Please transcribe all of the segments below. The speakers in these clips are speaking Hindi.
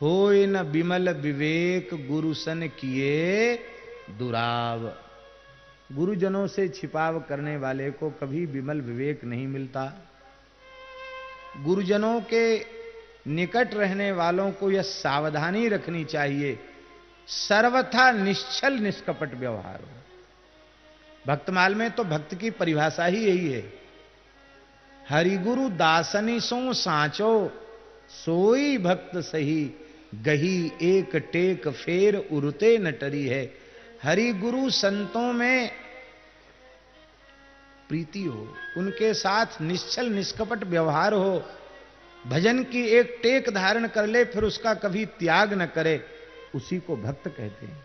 होय न बिमल विवेक गुरु सन किए दुराव। गुरुजनों से छिपाव करने वाले को कभी विमल विवेक नहीं मिलता। गुरुजनों के निकट रहने वालों को यह सावधानी रखनी चाहिए, सर्वथा निश्चल निष्कपट व्यवहार हो। भक्तमाल में तो भक्त की परिभाषा ही यही है, हरिगुरु दासनी सो सांचो सोई भक्त सही, गही एक टेक फेर उरते न टरी है। हरि गुरु संतों में प्रीति हो, उनके साथ निश्चल निष्कपट व्यवहार हो, भजन की एक टेक धारण कर ले फिर उसका कभी त्याग न करे, उसी को भक्त कहते हैं।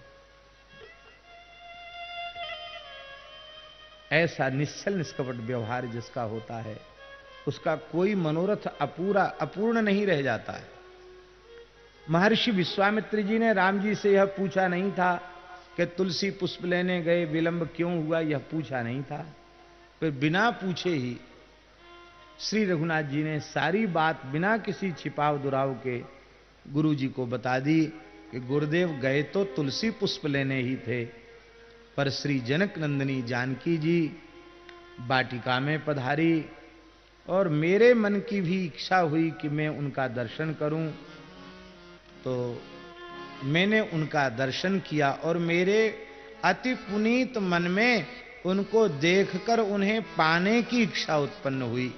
ऐसा निश्चल निष्कपट व्यवहार जिसका होता है उसका कोई मनोरथ अपूर्ण नहीं रह जाता है। महर्षि विश्वामित्र जी ने राम जी से यह पूछा नहीं था कि तुलसी पुष्प लेने गए विलंब क्यों हुआ, यह पूछा नहीं था। फिर बिना पूछे ही श्री रघुनाथ जी ने सारी बात बिना किसी छिपाव दुराव के गुरु जी को बता दी कि गुरुदेव गए तो तुलसी पुष्प लेने ही थे, पर श्री जनक नंदिनी जानकी जी वाटिका में पधारी और मेरे मन की भी इच्छा हुई कि मैं उनका दर्शन करूं, तो मैंने उनका दर्शन किया और मेरे अति पुनीत मन में उनको देखकर उन्हें पाने की इच्छा उत्पन्न हुई।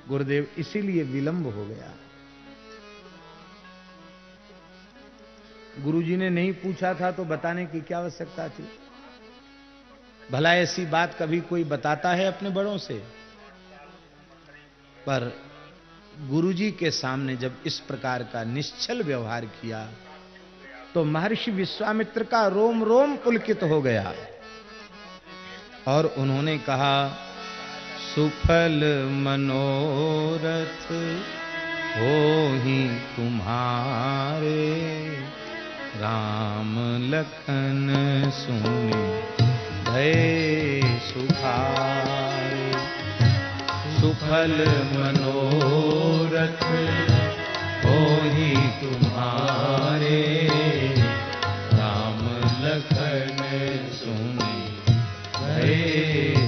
गुरुदेव इसीलिए विलंब हो गया। गुरुजी ने नहीं पूछा था तो बताने की क्या आवश्यकता थी? भला ऐसी बात कभी कोई बताता है अपने बड़ों से? पर गुरुजी के सामने जब इस प्रकार का निश्चल व्यवहार किया तो महर्षि विश्वामित्र का रोम रोम पुलकित हो गया और उन्होंने कहा, सुफल मनोरथ होहि तुम्हारे, राम लखन सुनि भय सुखारे। सुफल मनोरथ होहि तुम्हारे, राम लखन सुनि भय